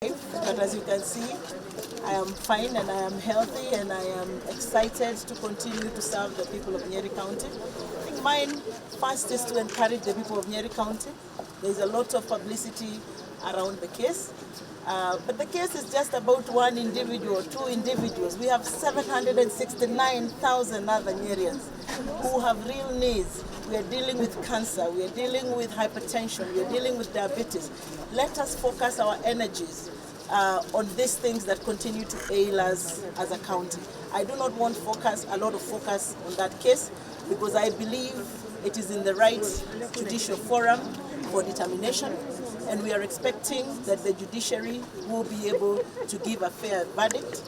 But as you can see, I am fine and I am healthy and I am excited to continue to serve the people of Nyeri County. I think mine first is to encourage the people of Nyeri County. There is a lot of publicity around the case. But the case is just about one individual, two individuals. We have 769,000 other Nyerians who have real needs. We are dealing with cancer, we are dealing with hypertension, we are dealing with diabetes. Let us focus our energies on these things that continue to ail us as a county. I do not want a lot of focus on that case because I believe it is in the right judicial forum for determination, and we are expecting that the judiciary will be able to give a fair verdict.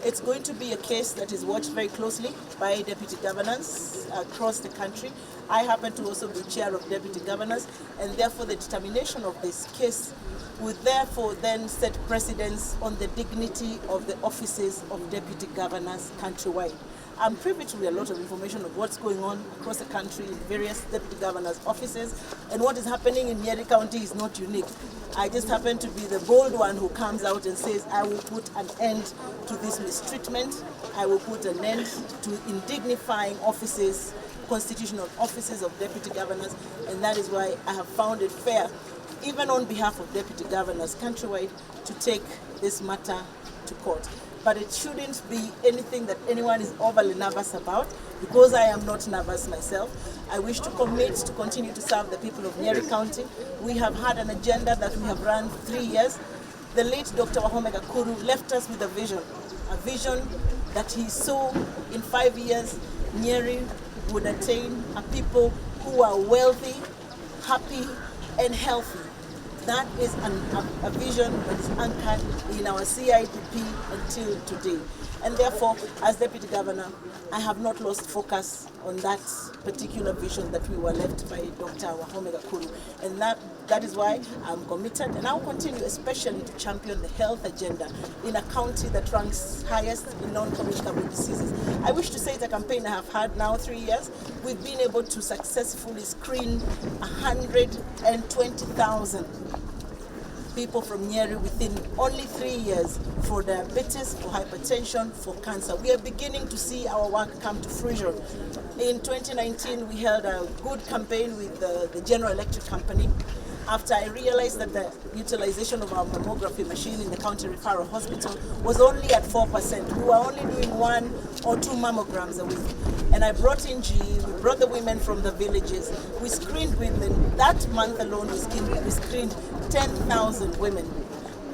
It's going to be a case that is watched very closely by deputy governors across the country. I happen to also be chair of deputy governors, and therefore the determination of this case would therefore then set precedence on the dignity of the offices of deputy governors countrywide. I'm privy to a lot of information of what's going on across the country in various deputy governors' offices, and what is happening in Nyeri County is not unique. I just happen to be the bold one who comes out and says, I will put an end to this mistreatment, I will put an end to indignifying offices, constitutional offices of deputy governors, and that is why I have found it fair, even on behalf of deputy governors countrywide, to take this matter to court. But it shouldn't be anything that anyone is overly nervous about, because I am not nervous myself. I wish to commit to continue to serve the people of Nyeri County. We have had an agenda that we have run 3 years. The late Dr. Wahomega Kuru left us with a vision that he saw in 5 years Nyeri would attain a people who are wealthy, happy, and healthy. That is a vision that is anchored in our CIPP until today. And therefore, as Deputy Governor, I have not lost focus on that particular vision that we were left by Dr. Wahomega Kuru. And that is why I'm committed, and I'll continue especially to champion the health agenda in a county that ranks highest in non-communicable diseases. I wish to say it's a campaign I have had now 3 years. We've been able to successfully screen 120,000 people from Nyeri within only 3 years for diabetes, for hypertension, for cancer. We are beginning to see our work come to fruition. In 2019, we held a good campaign with the General Electric Company. After I realized that the utilization of our mammography machine in the county referral hospital was only at 4%. We were only doing 1 or 2 mammograms a week. And I brought in GE, we brought the women from the villages. We screened women. That month alone, we screened 10,000 women.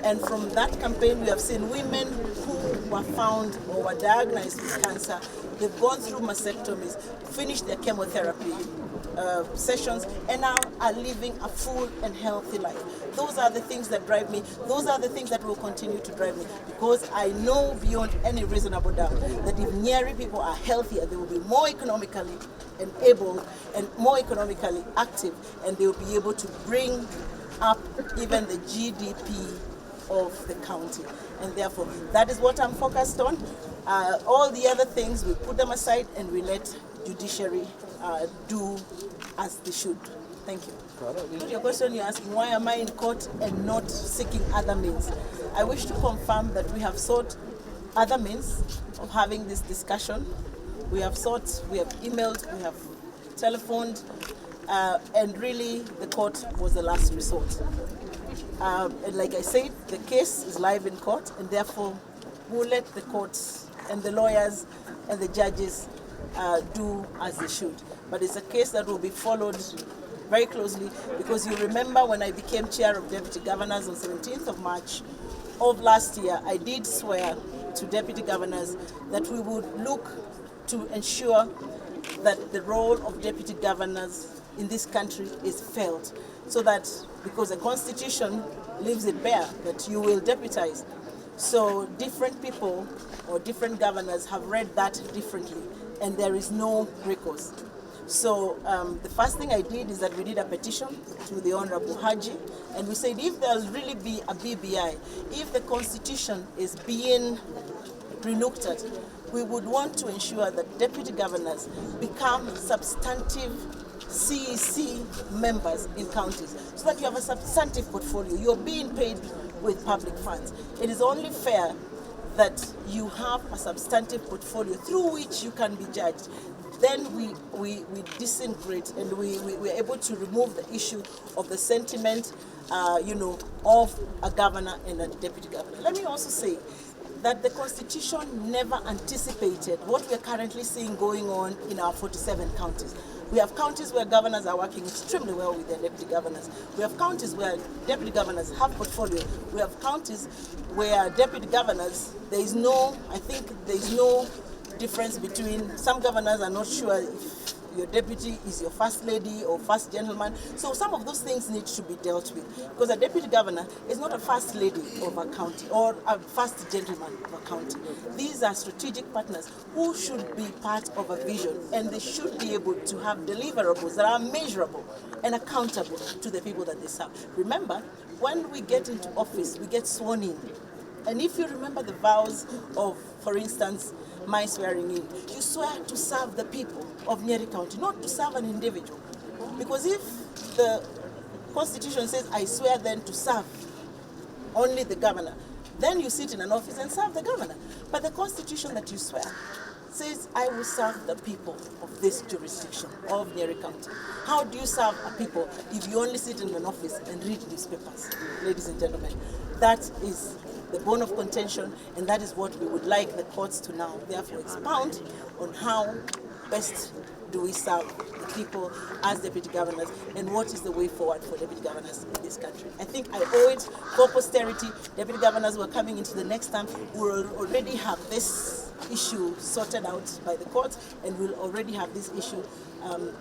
And from that campaign, we have seen women who were found or were diagnosed with cancer. They've gone through mastectomies, finished their chemotherapy sessions, and now are living a full and healthy life. Those are the things that drive me. Those are the things that will continue to drive me, because I know beyond any reasonable doubt that if Nyeri people are healthier, they will be more economically enabled and more economically active, and they will be able to bring up even the GDP of the county. And therefore, that is what I'm focused on. All the other things, we put them aside and we let judiciary do as they should. Thank you. Your question, you're asking, why am I in court and not seeking other means? I wish to confirm that we have sought other means of having this discussion. We have emailed, we have telephoned, and really the court was the last resort. And like I said, the case is live in court, and therefore we'll let the courts and the lawyers and the judges do as they should. But it's a case that will be followed very closely, because you remember when I became chair of deputy governors on 17th of March of last year, I did swear to deputy governors that we would look to ensure that the role of deputy governors in this country is felt, so that, because the Constitution leaves it bare that you will deputize. So different people or different governors have read that differently, and there is no recourse. So the first thing I did is that we did a petition to the Honorable Haji, and we said if there'll really be a BBI, if the Constitution is being relooked at, we would want to ensure that deputy governors become substantive CEC members in counties, so that you have a substantive portfolio. You're being paid with public funds. It is only fair that you have a substantive portfolio through which you can be judged. Then we disintegrate and we're able to remove the issue of the sentiment, of a governor and a deputy governor. Let me also say that the Constitution never anticipated what we're currently seeing going on in our 47 counties. We have counties where governors are working extremely well with their deputy governors. We have counties where deputy governors have portfolio. We have counties where deputy governors, there is no difference between, some governors are not sure if your deputy is your first lady or first gentleman. So some of those things need to be dealt with, because a deputy governor is not a first lady of a county or a first gentleman of a county. These are strategic partners who should be part of a vision, and they should be able to have deliverables that are measurable and accountable to the people that they serve. Remember, when we get into office, we get sworn in. And if you remember the vows of, for instance, my swearing in, you swear to serve the people of Nyeri County, not to serve an individual. Because if the Constitution says, I swear then to serve only the governor, then you sit in an office and serve the governor. But the Constitution that you swear says, I will serve the people of this jurisdiction of Nyeri County. How do you serve a people if you only sit in an office and read newspapers? Ladies and gentlemen, that is the bone of contention, and that is what we would like the courts to now therefore expound on how best do we serve the people as deputy governors, and what is the way forward for deputy governors in this country. I think I owe it for posterity. Deputy governors who are coming into the next term will already have this issue sorted out by the courts, and we'll already have this issue,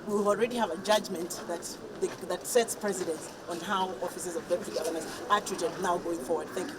we'll already have a judgment that sets precedents on how offices of deputy governors are treated now going forward. Thank you.